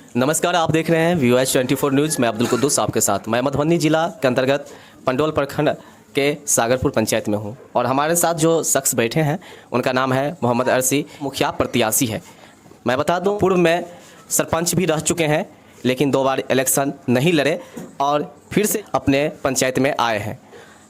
नमस्कार, आप देख रहे हैं VOH24 न्यूज़। मैं अब्दुल कुद्दूस आपके साथ। मैं मधुबनी जिला के अंतर्गत पंडोल प्रखंड के सागरपुर पंचायत में हूं और हमारे साथ जो शख्स बैठे हैं उनका नाम है मोहम्मद अरसी, मुखिया प्रत्याशी है। मैं बता दूं, पूर्व में सरपंच भी रह चुके हैं, लेकिन 2 बार इलेक्शन नहीं लड़े और फिर से अपने पंचायत में आए हैं।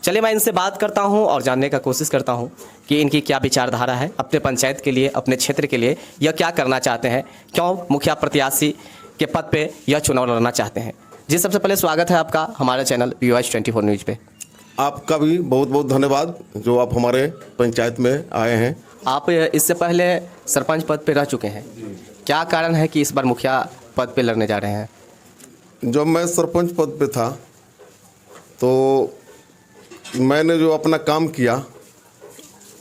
चलिए मैं इनसे बात करता हूं और जानने का कोशिश करता हूं कि इनकी क्या विचारधारा है अपने पंचायत के लिए, अपने क्षेत्र के लिए, यह क्या करना चाहते हैं, क्यों मुखिया प्रत्याशी के पद पे यह चुनाव लड़ना चाहते हैं। जी, सबसे पहले स्वागत है आपका हमारे चैनल VOH24 न्यूज़ पे। आपका भी बहुत बहुत धन्यवाद जो आप हमारे पंचायत में आए हैं। आप इससे पहले सरपंच पद पे रह चुके हैं, क्या कारण है कि इस बार मुखिया पद पे लड़ने जा रहे हैं? जब मैं सरपंच पद पे था तो मैंने जो अपना काम किया,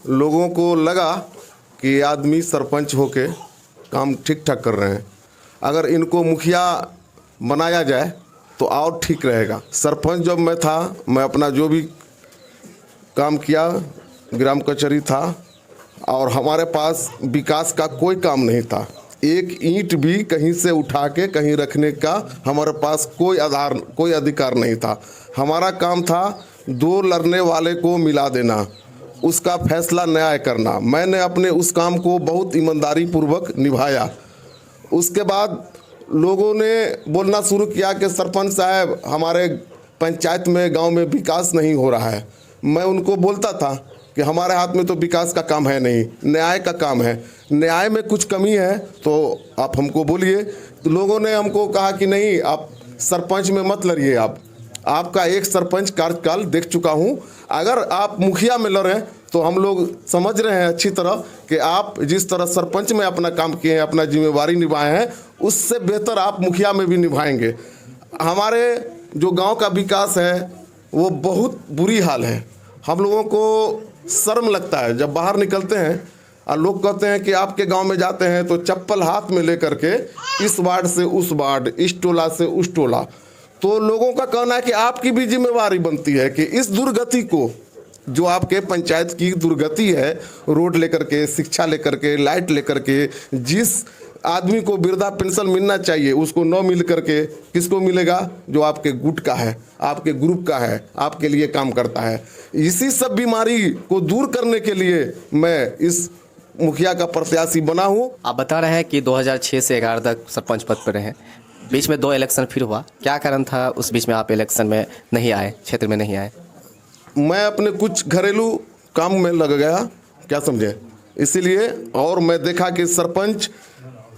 लोगों को लगा कि आदमी सरपंच होके काम ठीक ठाक कर रहे हैं, अगर इनको मुखिया बनाया जाए तो और ठीक रहेगा। सरपंच जब मैं था, मैं अपना जो भी काम किया, ग्राम कचहरी था और हमारे पास विकास का कोई काम नहीं था। एक ईंट भी कहीं से उठा के कहीं रखने का हमारे पास कोई अधिकार नहीं था। हमारा काम था 2 लड़ने वाले को मिला देना, उसका फैसला न्याय करना। मैंने अपने उस काम को बहुत ईमानदारी पूर्वक निभाया। उसके बाद लोगों ने बोलना शुरू किया कि सरपंच साहब, हमारे पंचायत में, गांव में विकास नहीं हो रहा है। मैं उनको बोलता था कि हमारे हाथ में तो विकास का काम है नहीं, न्याय का काम है। न्याय में कुछ कमी है तो आप हमको बोलिए। तो लोगों ने हमको कहा कि नहीं, आप सरपंच में मत लड़िए, आपका एक सरपंच कार्यकाल देख चुका हूँ, अगर आप मुखिया में लड़ें तो हम लोग समझ रहे हैं अच्छी तरह कि आप जिस तरह सरपंच में अपना काम किए हैं, अपना जिम्मेवारी निभाए हैं, उससे बेहतर आप मुखिया में भी निभाएंगे। हमारे जो गांव का विकास है वो बहुत बुरी हाल है। हम लोगों को शर्म लगता है जब बाहर निकलते हैं और लोग कहते हैं कि आपके गांव में जाते हैं तो चप्पल हाथ में लेकर के इस वार्ड से उस वार्ड, इस टोला से उस टोला, तो लोगों का कहना है कि आपकी भी जिम्मेवारी बनती है कि इस दुर्गति को, जो आपके पंचायत की दुर्गति है, रोड लेकर के, शिक्षा लेकर के, लाइट लेकर के, जिस आदमी को वृद्धा पेंशन मिलना चाहिए उसको न मिल करके किसको मिलेगा? जो आपके गुट का है, आपके ग्रुप का है, आपके लिए काम करता है। इसी सब बीमारी को दूर करने के लिए मैं इस मुखिया का प्रत्याशी बना हूँ। आप बता रहे हैं कि 2006 से 11 तक सरपंच पद पर रहे, बीच में 2 इलेक्शन फिर हुआ, क्या कारण था उस बीच में आप इलेक्शन में नहीं आए, क्षेत्र में नहीं आए? मैं अपने कुछ घरेलू काम में लग गया, क्या समझे, इसीलिए। और मैं देखा कि सरपंच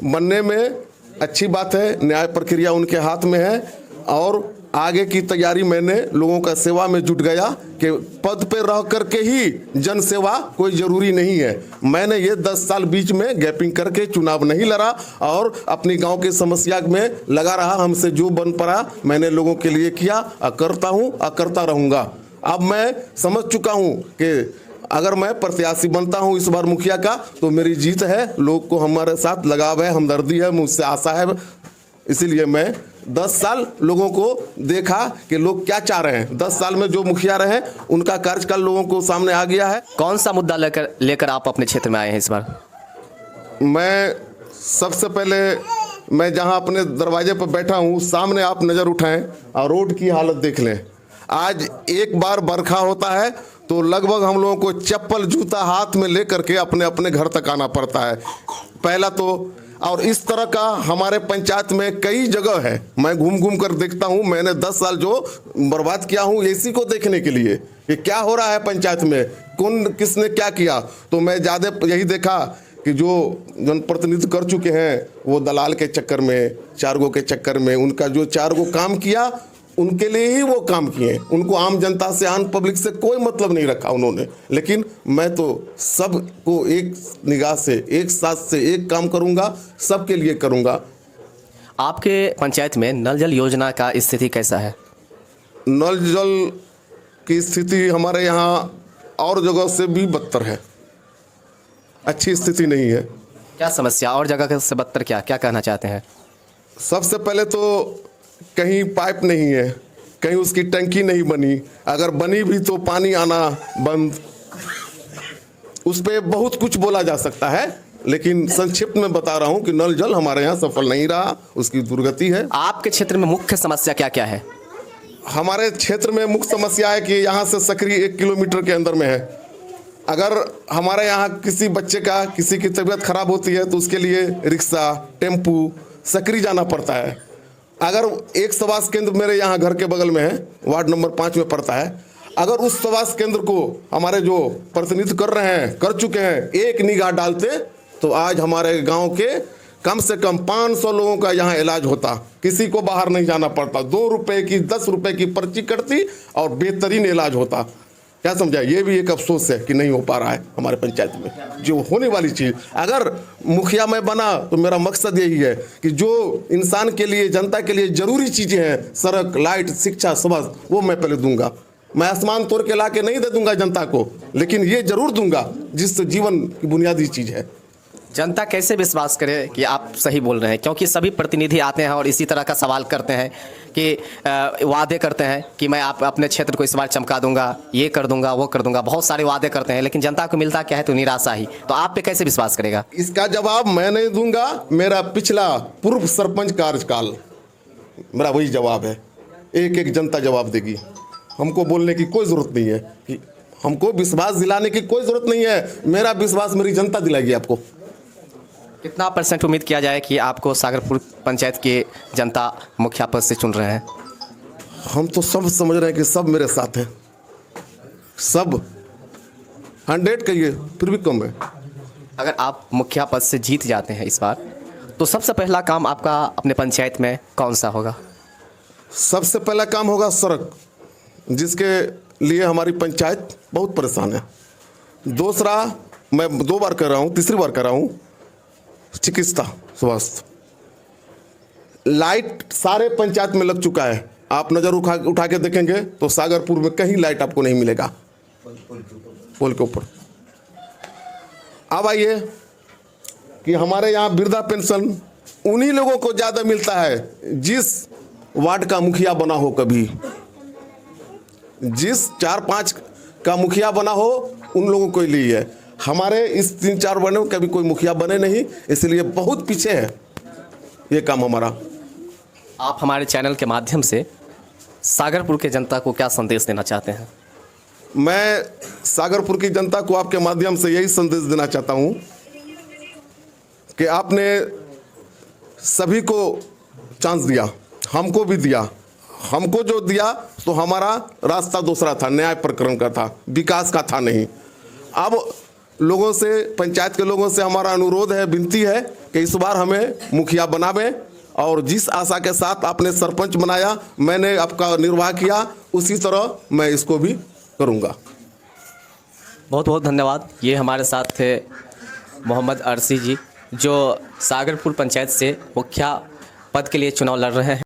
बनने में अच्छी बात है, न्याय प्रक्रिया उनके हाथ में है और आगे की तैयारी मैंने लोगों का सेवा में जुट गया कि पद पे रह करके ही जन सेवा कोई ज़रूरी नहीं है। मैंने ये 10 साल बीच में गैपिंग करके चुनाव नहीं लड़ा और अपनी गांव की समस्या में लगा रहा। हमसे जो बन पड़ा मैंने लोगों के लिए किया और करता हूँ और करता रहूँगा। अब मैं समझ चुका हूँ कि अगर मैं प्रत्याशी बनता हूँ इस बार मुखिया का तो मेरी जीत है। लोग को हमारे साथ लगाव है, हमदर्दी है, मुझसे आशा है। इसीलिए मैं 10 साल लोगों को देखा कि लोग क्या चाह रहे हैं। 10 साल में जो मुखिया रहे उनका कार्यकाल लोगों को सामने आ गया है। कौन सा मुद्दा लेकर आप अपने क्षेत्र में आए हैं इस बार? मैं सबसे पहले, मैं जहां अपने दरवाजे पर बैठा हूं, सामने आप नज़र उठाएं और रोड की हालत देख लें। आज एक बार बरखा होता है तो लगभग हम लोगों को चप्पल जूता हाथ में लेकर के अपने अपने घर तक आना पड़ता है पहला तो। और इस तरह का हमारे पंचायत में कई जगह है, मैं घूम घूम कर देखता हूं। मैंने 10 साल जो बर्बाद किया हूं इसी को देखने के लिए कि क्या हो रहा है पंचायत में, कौन किसने क्या किया। तो मैं ज़्यादा यही देखा कि जो जनप्रतिनिधि कर चुके हैं वो दलाल के चक्कर में, 4 गो के चक्कर में, उनका जो 4 गो काम किया उनके लिए ही वो काम किए। उनको आम जनता से, आम पब्लिक से कोई मतलब नहीं रखा उन्होंने। लेकिन मैं तो सबको एक निगाह से, एक साथ से एक काम करूंगा, सबके लिए करूंगा। आपके पंचायत में नल जल योजना का स्थिति कैसा है? नल जल की स्थिति हमारे यहाँ और जगह से भी बदतर है, अच्छी स्थिति नहीं है। क्या समस्या और जगह से बदतर, क्या क्या कहना चाहते हैं? सबसे पहले तो कहीं पाइप नहीं है, कहीं उसकी टंकी नहीं बनी, अगर बनी भी तो पानी आना बंद। उस पर बहुत कुछ बोला जा सकता है लेकिन संक्षिप्त में बता रहा हूं कि नल जल हमारे यहाँ सफल नहीं रहा, उसकी दुर्गति है। आपके क्षेत्र में मुख्य समस्या क्या क्या है? हमारे क्षेत्र में मुख्य समस्या है कि यहाँ से सकरी 1 किलोमीटर के अंदर में है। अगर हमारे यहाँ किसी बच्चे का किसी की तबीयत खराब होती है तो उसके लिए रिक्शा, टेम्पू, सकरी जाना पड़ता है। अगर एक स्वास्थ्य केंद्र मेरे यहाँ घर के बगल में है, वार्ड नंबर 5 में पड़ता है, अगर उस स्वास्थ्य केंद्र को हमारे जो प्रतिनिधित्व कर रहे हैं, कर चुके हैं, एक निगाह डालते तो आज हमारे गांव के कम से कम 500 लोगों का यहाँ इलाज होता। किसी को बाहर नहीं जाना पड़ता, 2 रुपए की 10 रुपए की पर्ची कटती और बेहतरीन इलाज होता। क्या समझा? ये भी एक अफसोस है कि नहीं हो पा रहा है हमारे पंचायत में जो होने वाली चीज़। अगर मुखिया मैं बना तो मेरा मकसद यही है कि जो इंसान के लिए, जनता के लिए ज़रूरी चीज़ें हैं, सड़क, लाइट, शिक्षा, स्वास्थ्य, वो मैं पहले दूंगा। मैं आसमान तोड़ के ला के नहीं दे दूंगा जनता को, लेकिन ये जरूर दूंगा जिससे जीवन की बुनियादी चीज़ है। जनता कैसे विश्वास करे कि आप सही बोल रहे हैं? क्योंकि सभी प्रतिनिधि आते हैं और इसी तरह का सवाल करते हैं कि वादे करते हैं कि मैं आप अपने क्षेत्र को इस बार चमका दूंगा, ये कर दूंगा, वो कर दूंगा, बहुत सारे वादे करते हैं, लेकिन जनता को मिलता क्या है? तो निराशा ही। तो आप पे कैसे विश्वास करेगा? इसका जवाब मैं नहीं दूंगा, मेरा पिछला पूर्व सरपंच कार्यकाल, मेरा वही जवाब है। एक एक जनता जवाब देगी। हमको बोलने की कोई ज़रूरत नहीं है, कि हमको विश्वास दिलाने की कोई ज़रूरत नहीं है। मेरा विश्वास मेरी जनता दिलाएगी आपको। कितना % उम्मीद किया जाए कि आपको सागरपुर पंचायत की जनता मुखिया पद से चुन रहे हैं? हम तो सब समझ रहे हैं कि सब मेरे साथ हैं, सब 100 कहिए फिर भी कम है। अगर आप मुखिया पद से जीत जाते हैं इस बार, तो सबसे पहला काम आपका अपने पंचायत में कौन सा होगा? सबसे पहला काम होगा सड़क, जिसके लिए हमारी पंचायत बहुत परेशान है। दूसरा, मैं 2 बार कर रहा हूँ, तीसरी बार कर रहा हूँ, चिकित्सा, स्वास्थ्य, लाइट सारे पंचायत में लग चुका है। आप नज़र उठा के देखेंगे तो सागरपुर में कहीं लाइट आपको नहीं मिलेगा पोल के ऊपर। अब आइए कि हमारे यहाँ वृद्धा पेंशन उन्हीं लोगों को ज़्यादा मिलता है जिस वार्ड का मुखिया बना हो। कभी जिस 4-5 का मुखिया बना हो उन लोगों को लिए है। हमारे इस 3-4 वार्ड में कभी कोई मुखिया बने नहीं, इसलिए बहुत पीछे है ये काम हमारा। आप हमारे चैनल के माध्यम से सागरपुर के जनता को क्या संदेश देना चाहते हैं? मैं सागरपुर की जनता को आपके माध्यम से यही संदेश देना चाहता हूं कि आपने सभी को चांस दिया, हमको भी दिया। हमको जो दिया तो हमारा रास्ता दूसरा था, न्याय प्रकरण का था, विकास का था नहीं। अब लोगों से, पंचायत के लोगों से हमारा अनुरोध है, विनती है कि इस बार हमें मुखिया बनावें और जिस आशा के साथ आपने सरपंच बनाया, मैंने आपका निर्वाह किया, उसी तरह मैं इसको भी करूंगा। बहुत बहुत धन्यवाद। ये हमारे साथ थे मोहम्मद अरसी जी, जो सागरपुर पंचायत से मुखिया पद के लिए चुनाव लड़ रहे हैं।